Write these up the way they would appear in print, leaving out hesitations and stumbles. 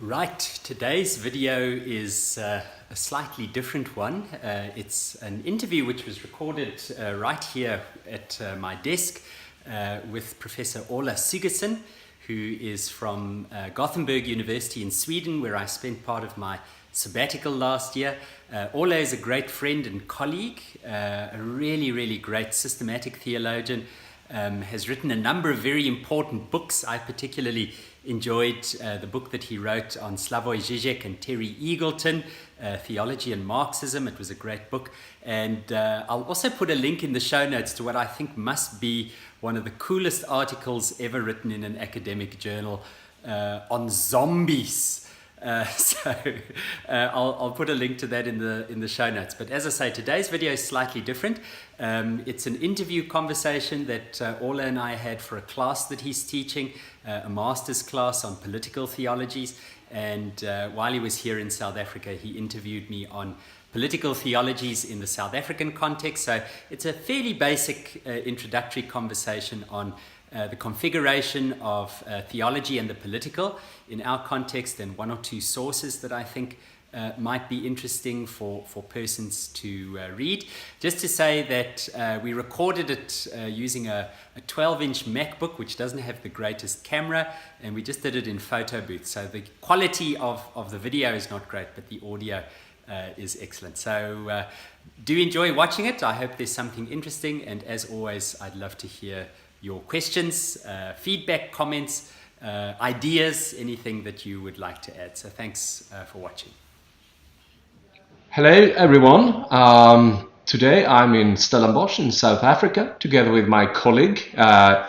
Right, today's video is a slightly different one. It's an interview which was recorded right here at my desk with Professor Ola Sigurdson, who is from Gothenburg University in Sweden, where I spent part of my sabbatical last year. Ola is a great friend and colleague, a really great systematic theologian, has written a number of very important books. I particularly enjoyed the book that he wrote on Slavoj Žižek and Terry Eagleton, Theology and Marxism. It was a great book. And I'll also put a link in the show notes to what I think must be one of the coolest articles ever written in an academic journal on zombies. I'll put a link to that in the show notes. But as I say, today's video is slightly different. It's an interview conversation that Ola and I had for a class that he's teaching, a master's class on political theologies. And while he was here in South Africa, he interviewed me on political theologies in the South African context. So it's a fairly basic introductory conversation on the configuration of theology and the political in our context, and one or two sources that I think might be interesting for persons to read. Just to say that we recorded it using a 12-inch MacBook, which doesn't have the greatest camera, and we just did it in photo booth. So the quality of the video is not great, but the audio is excellent. So do enjoy watching it. I hope there's something interesting, and as always, I'd love to hear your questions, feedback, comments, ideas, anything that you would like to add. So thanks for watching. Hello everyone. Today I'm in Stellenbosch in South Africa together with my colleague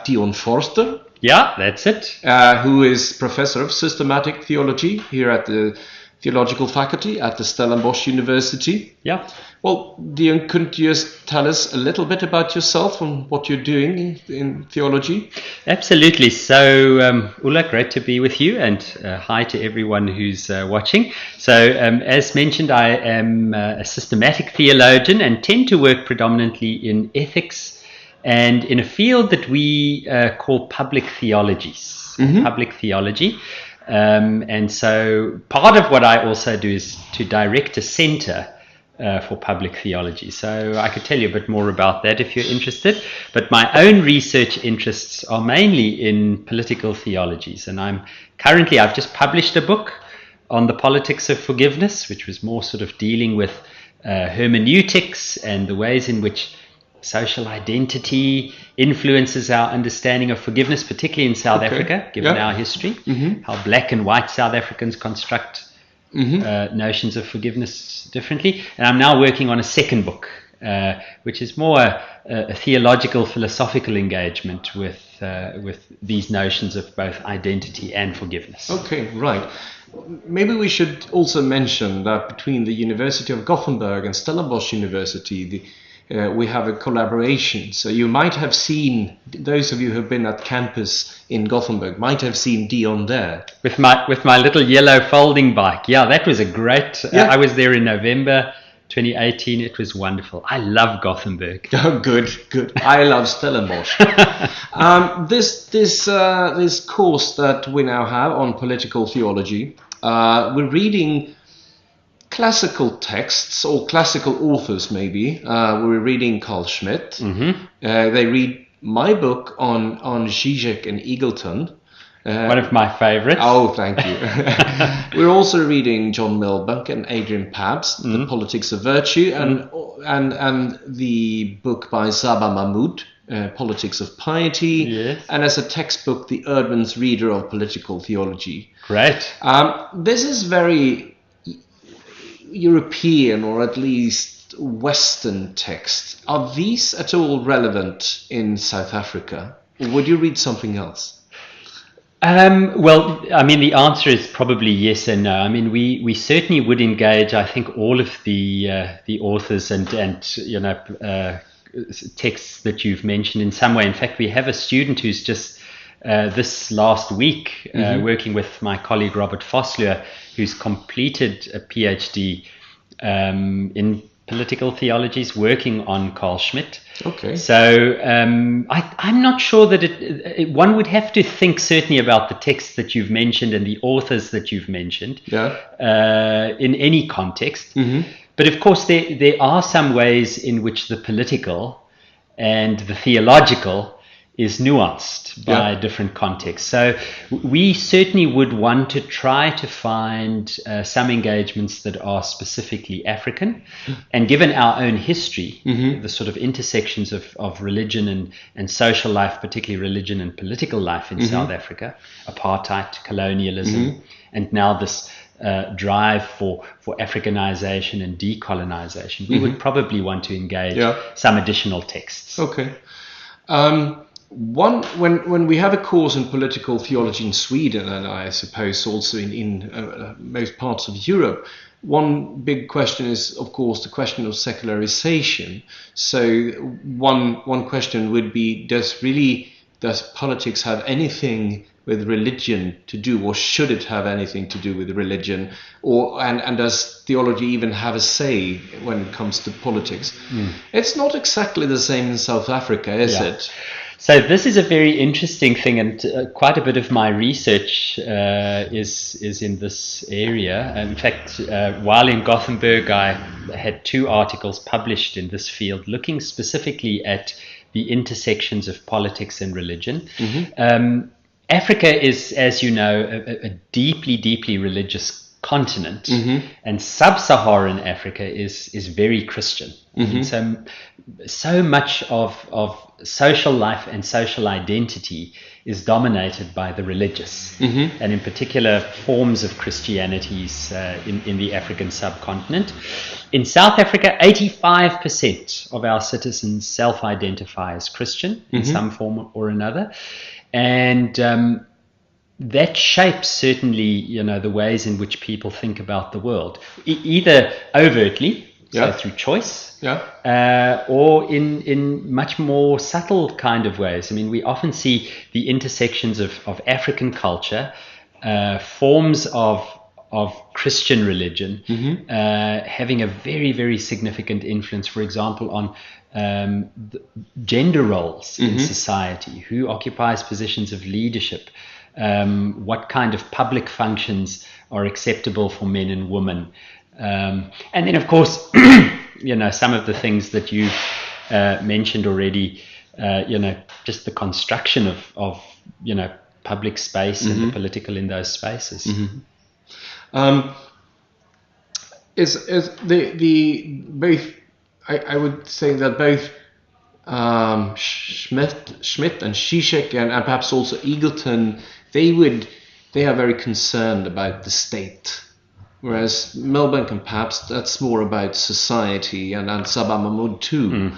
Dion Forster. Yeah, that's it. Who is Professor of Systematic Theology here at the Theological Faculty at the Stellenbosch University. Yeah. Well, Dion, could you just tell us a little bit about yourself and what you're doing in theology? Absolutely. So, Ola, great to be with you, and hi to everyone who's watching. So, as mentioned, I am a systematic theologian and tend to work predominantly in ethics and in a field that we call public theologies, public theology. And so part of what I also do is to direct a center for public theology. So I could tell you a bit more about that if you're interested. But my own research interests are mainly in political theologies. And I've just published a book on the politics of forgiveness, which was more sort of dealing with hermeneutics and the ways in which social identity influences our understanding of forgiveness, particularly in South Africa, given our history, how black and white South Africans construct notions of forgiveness differently. And I'm now working on a second book, which is more a theological, philosophical engagement with these notions of both identity and forgiveness. Okay, right. Maybe we should also mention that between the University of Gothenburg and Stellenbosch University, we have a collaboration. So you might have seen, those of you who have been at campus in Gothenburg might have seen Dion there. With my little yellow folding bike. Yeah, that was a great... I was there in November 2018. It was wonderful. I love Gothenburg. Oh, good. I love Stellenbosch. This course that we now have on political theology, we're reading classical texts or classical authors, maybe. We're reading Carl Schmitt. They read my book on Žižek and Eagleton. One of my favorites. Oh, thank you. We're also reading John Milbank and Adrian Pabst, The Politics of Virtue, and the book by Zaba Mahmood, Politics of Piety, yes. And as a textbook, the Erdman's Reader of Political Theology. Great. This is very European, or at least Western text. Are these at all relevant in South Africa? Or would you read something else? Well, I mean, the answer is probably yes and no. I mean, we certainly would engage, I think, all of the authors and texts that you've mentioned in some way. In fact, we have a student who's just this last week working with my colleague Robert Vosloo, who's completed a PhD in political theologies working on Carl Schmitt. Okay. So I'm not sure that one would have to think certainly about the texts that you've mentioned and the authors that you've mentioned in any context. Mm-hmm. But of course, there are some ways in which the political and the theological is nuanced by different contexts. So we certainly would want to try to find some engagements that are specifically African. And given our own history, the sort of intersections of religion and social life, particularly religion and political life in South Africa, apartheid, colonialism, and now this drive for Africanization and decolonization, we would probably want to engage some additional texts. Okay. When we have a course in political theology in Sweden, and I suppose also in most parts of Europe, one big question is, of course, the question of secularization. So one question would be: does politics have anything with religion to do, or should it have anything to do with religion, and does theology even have a say when it comes to politics? It's not exactly the same in South Africa, is it? So this is a very interesting thing, and quite a bit of my research is in this area. In fact, while in Gothenburg, I had 2 articles published in this field looking specifically at the intersections of politics and religion. Africa is, as you know, a deeply, deeply religious continent, and sub-Saharan Africa is very Christian. And so much of social life and social identity is dominated by the religious, and in particular forms of Christianities in the African subcontinent. In South Africa, 85% of our citizens self-identify as Christian in some form or another. And that shapes certainly, the ways in which people think about the world, either overtly, so through choice, or in much more subtle kind of ways. I mean, we often see the intersections of African culture, forms of Christian religion, having a very, very significant influence, for example, on gender roles in society, who occupies positions of leadership, what kind of public functions are acceptable for men and women. And then, of course, some of the things that you've mentioned already, just the construction of public space and the political in those spaces. Is the both? I would say that both Schmitt and Zizek and perhaps also Eagleton, they are very concerned about the state. Whereas Milbank and perhaps that's more about society, and Sabah Mahmood too.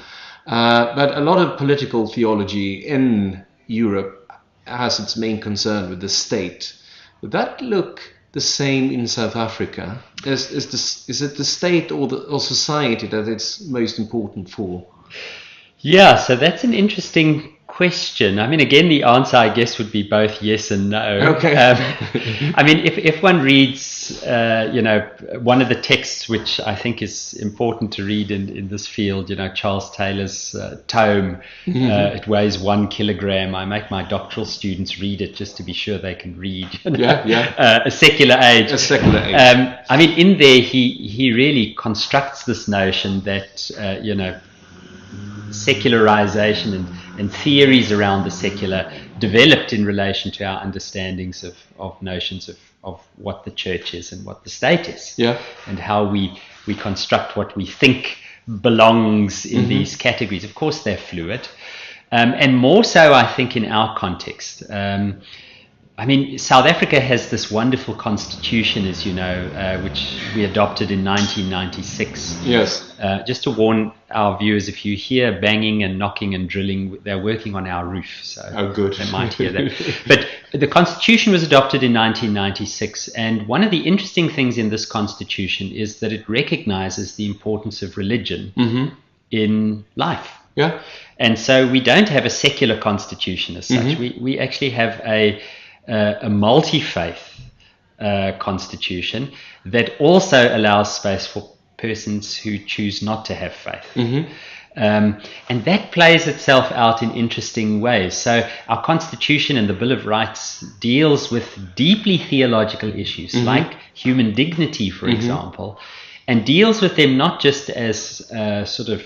But a lot of political theology in Europe has its main concern with the state. Would that look the same in South Africa? Is it the state or society that it's most important for? Yeah, so that's an interesting question. I mean, again, the answer, I guess, would be both yes and no. Okay. I mean, if one reads, one of the texts which I think is important to read in this field, Charles Taylor's tome, it weighs 1 kilogram. I make my doctoral students read it just to be sure they can read. A Secular Age. A Secular Age. I mean, in there, he really constructs this notion that, secularization and theories around the secular developed in relation to our understandings of notions of what the church is and what the state is, and how we construct what we think belongs in these categories. Of course, they're fluid, and more so, I think, in our context. I mean, South Africa has this wonderful constitution, as you know, which we adopted in 1996. Yes. Just to warn our viewers, if you hear banging and knocking and drilling, they're working on our roof, so good. They might hear that. But the constitution was adopted in 1996, and one of the interesting things in this constitution is that it recognizes the importance of religion in life. Yeah. And so we don't have a secular constitution as such. We actually have a multi-faith constitution that also allows space for persons who choose not to have faith. And that plays itself out in interesting ways. So our Constitution and the Bill of Rights deals with deeply theological issues like human dignity, for example, and deals with them not just as sort of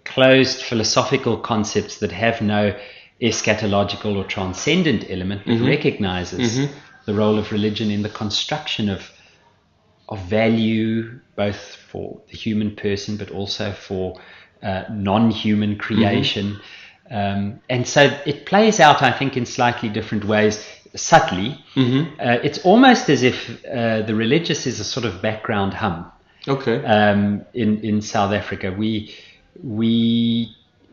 closed philosophical concepts that have no eschatological or transcendent element, but recognizes the role of religion in the construction of value, both for the human person, but also for non-human creation. And so it plays out, I think, in slightly different ways, subtly. It's almost as if the religious is a sort of background hum. In South Africa. We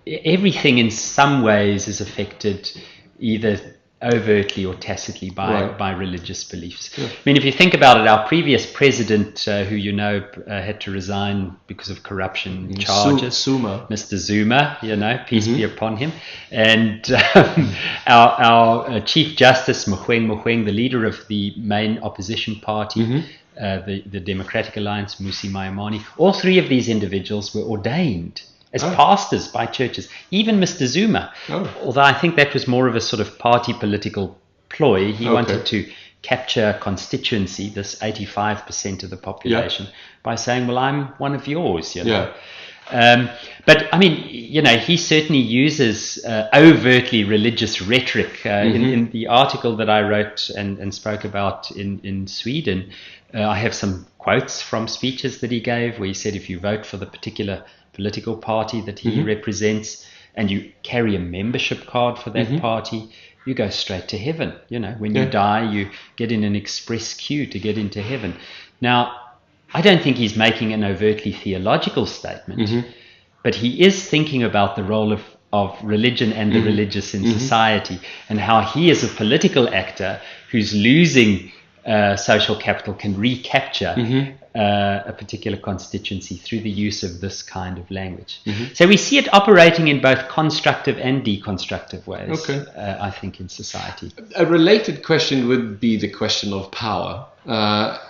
everything in some ways is affected either overtly or tacitly by religious beliefs. I mean, if you think about it, our previous president, who had to resign because of corruption charges, Mr. Zuma, peace be upon him, and our Chief Justice Mogoeng, the leader of the main opposition party, the Democratic Alliance, Mmusi Maimane, all three of these individuals were ordained as pastors by churches. Even Mr. Zuma, although I think that was more of a sort of party political ploy, he wanted to capture constituency, this 85% of the population, by saying, well, I'm one of yours, But I mean, he certainly uses overtly religious rhetoric. In the article that I wrote and spoke about in Sweden, I have some quotes from speeches that he gave where he said, if you vote for the particular political party that he represents and you carry a membership card for that party, you go straight to heaven. When you die, you get in an express queue to get into heaven. Now, I don't think he's making an overtly theological statement, but he is thinking about the role of religion and the religious in society, and how he as a political actor who's losing social capital can recapture a particular constituency through the use of this kind of language. So we see it operating in both constructive and deconstructive ways, I think, in society. A related question would be the question of power.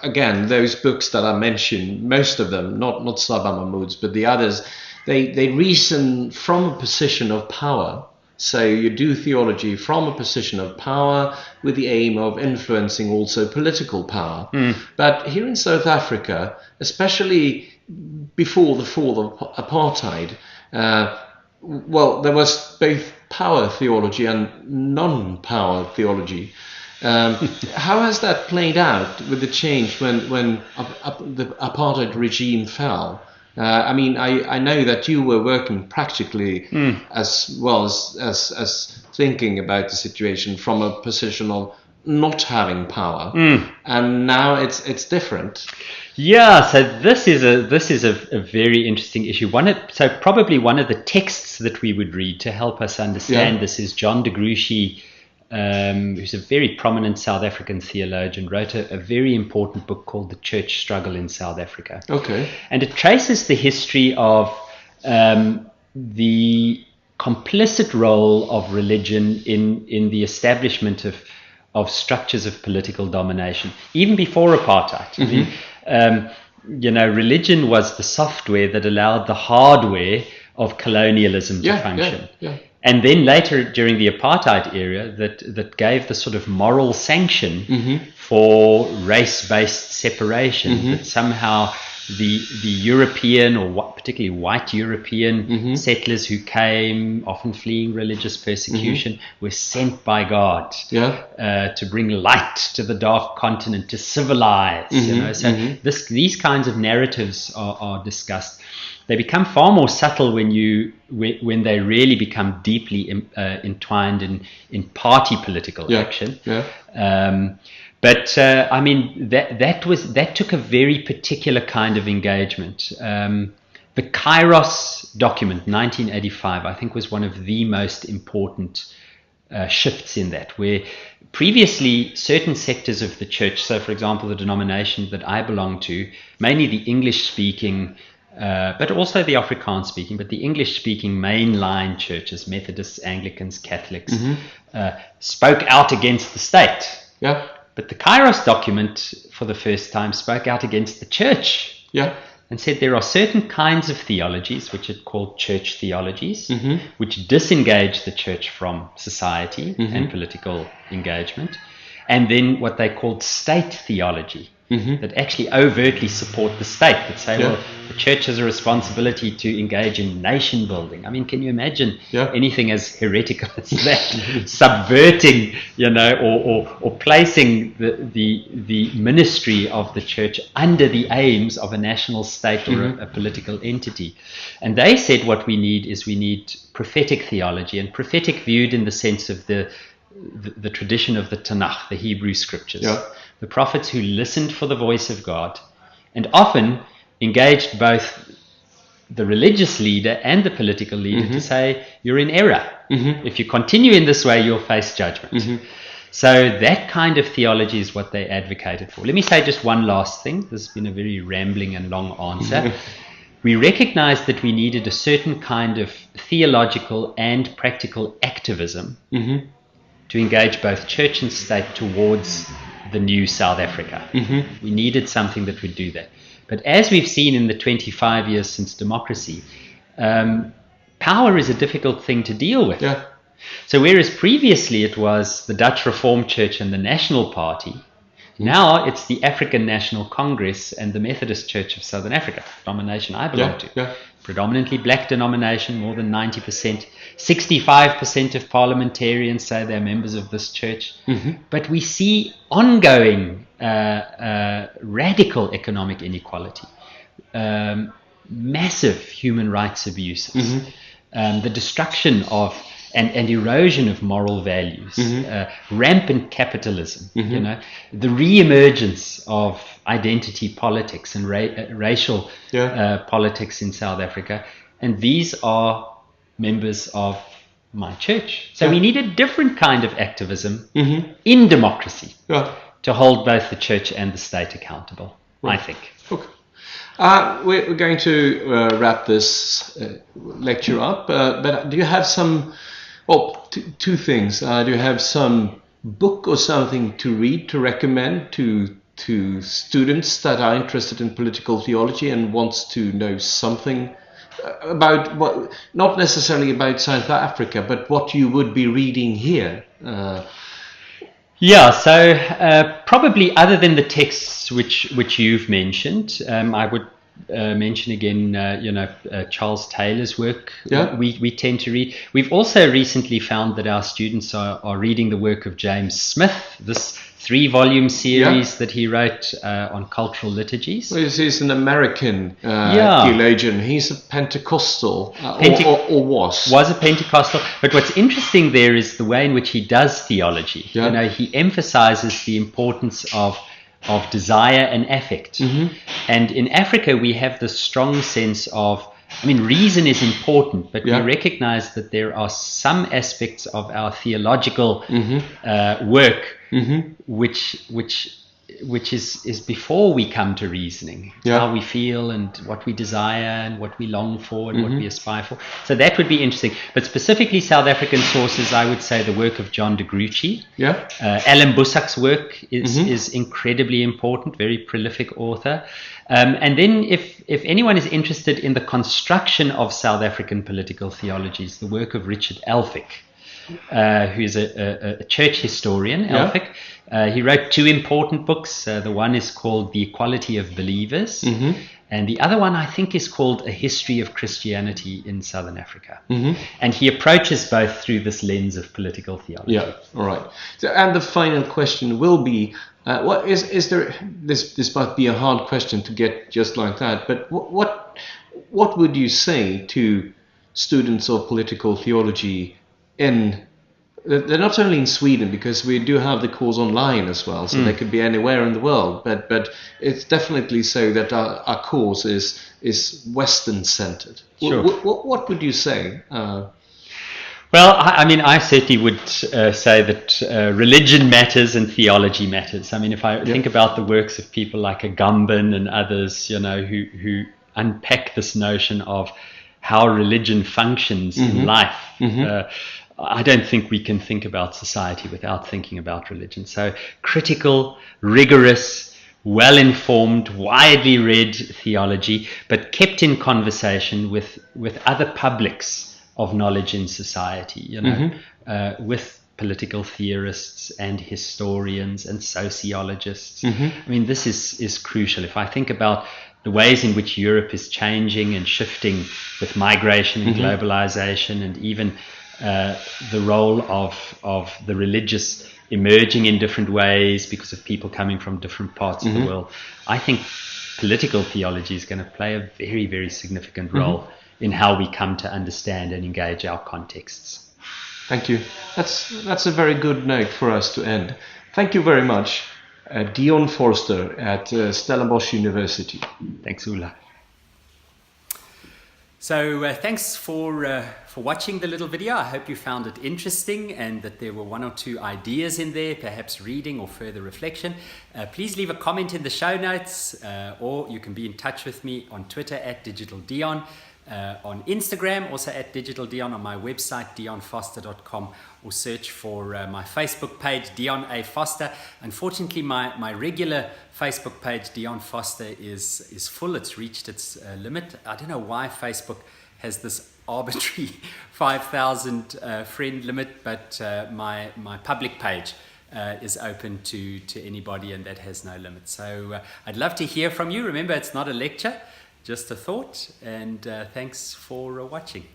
Again, those books that I mentioned, most of them, not Saba Mahmood's, but the others, they reason from a position of power. So you do theology from a position of power with the aim of influencing also political power. But here in South Africa, especially before the fall of apartheid, there was both power theology and non-power theology. How has that played out with the change when the apartheid regime fell? I mean, I know that you were working practically as well as thinking about the situation from a position of not having power, and now it's different. Yeah, so this is a very interesting issue. So probably one of the texts that we would read to help us understand this is John de Gruchy, who's a very prominent South African theologian, wrote a very important book called The Church Struggle in South Africa. And it traces the history of the complicit role of religion in the establishment of structures of political domination, even before apartheid. Religion was the software that allowed the hardware of colonialism to function. And then later, during the apartheid era, that gave the sort of moral sanction for race-based separation, that somehow the European, or particularly white European settlers who came, often fleeing religious persecution, were sent by God to bring light to the dark continent, to civilize. So these kinds of narratives are discussed. They become far more subtle when they really become deeply entwined in party political action. But I mean, that took a very particular kind of engagement. The Kairos document, 1985, I think was one of the most important shifts in that, where previously certain sectors of the church, so for example the denomination that I belong to, mainly the English-speaking, but also the Afrikaans-speaking, but the English-speaking mainline churches, Methodists, Anglicans, Catholics, spoke out against the state. But the Kairos document, for the first time, spoke out against the church. and said there are certain kinds of theologies, which are called church theologies, Mm-hmm. which disengage the church from society Mm-hmm. and political engagement, and then what they called state theology, Mm-hmm. that actually overtly support the state, that say, Yeah. well, the church has a responsibility to engage in nation building. I mean, can you imagine Yeah. anything as heretical as that? Subverting, or placing the ministry of the church under the aims of a national state or a political entity. And they said what we need prophetic theology, and prophetic viewed in the sense of the tradition of the Tanakh, the Hebrew scriptures. Yeah. The prophets who listened for the voice of God and often engaged both the religious leader and the political leader to say, you're in error. If you continue in this way, you'll face judgment. So that kind of theology is what they advocated for. Let me say just one last thing. This has been a very rambling and long answer. We recognized that we needed a certain kind of theological and practical activism to engage both church and state towards the new South Africa. We needed something that would do that. But as we've seen in the 25 years since democracy, power is a difficult thing to deal with. Yeah. So whereas previously it was the Dutch Reformed Church and the National Party, now it's the African National Congress and the Methodist Church of Southern Africa, denomination I belong to. Yeah. Predominantly black denomination, more than 90%. 65% of parliamentarians say they're members of this church. But we see ongoing radical economic inequality, massive human rights abuses, the destruction of and erosion of moral values, rampant capitalism, the re-emergence of identity politics and racial politics in South Africa. And these are members of my church. So we need a different kind of activism in democracy to hold both the church and the state accountable, I think. Okay. We're going to wrap this lecture up, but do you have some, two things. Do you have some book or something to read, to recommend to students that are interested in political theology and wants to know something about what, not necessarily about South Africa, but what you would be reading here? So probably other than the texts which you've mentioned, I would mention again, Charles Taylor's work. We tend to read. We've also recently found that our students are reading the work of James Smith, this 3-volume series that he wrote on cultural liturgies. Well, he's an American theologian. He's a Pentecostal, or was a Pentecostal. But what's interesting there is the way in which he does theology. He emphasizes the importance of desire and affect. And in Africa, we have this strong sense of, reason is important, but we recognize that there are some aspects of our theological work which is before we come to reasoning. It's how we feel and what we desire and what we long for and what we aspire for. So that would be interesting. But specifically South African sources, I would say the work of John de Gruchy. Alan Busak's work is incredibly important, very prolific author. And then if anyone is interested in the construction of South African political theologies, the work of Richard Elphick, who is a church historian, Elphick. He wrote 2 important books. The one is called The Equality of Believers, and the other one I think is called A History of Christianity in Southern Africa. And he approaches both through this lens of political theology. All right. So, and the final question will be, what is there? This might be a hard question to get just like that, but what would you say to students of political theology they're not only in Sweden, because we do have the course online as well, so they could be anywhere in the world, but it's definitely so that our course is Western centered. Sure. What would you say? Well, I certainly would say that religion matters and theology matters. If I think about the works of people like Agamben and others, who unpack this notion of how religion functions in life, I don't think we can think about society without thinking about religion. So critical, rigorous, well-informed, widely read theology, but kept in conversation with other publics of knowledge in society, you know, with political theorists and historians and sociologists. I mean, this is crucial. If I think about the ways in which Europe is changing and shifting with migration and globalization, and even the role of the religious emerging in different ways because of people coming from different parts of the world, I think political theology is going to play a very, very significant role in how we come to understand and engage our contexts. Thank you. That's a very good note for us to end. Thank you very much, Dion Forster at Stellenbosch University. Thanks, Ola. So thanks for watching the little video. I hope you found it interesting and that there were one or two ideas in there, perhaps reading or further reflection. Please leave a comment in the show notes, or you can be in touch with me on Twitter at DigitalDion, on Instagram also at DigitalDion, on my website dionfoster.com, or search for my Facebook page, Dion A. Foster. Unfortunately, my regular Facebook page, Dion Foster, is full. It's reached its limit. I don't know why Facebook has this arbitrary 5,000 friend limit, but my public page is open to anybody, and that has no limit. So I'd love to hear from you. Remember, it's not a lecture, just a thought, and thanks for watching.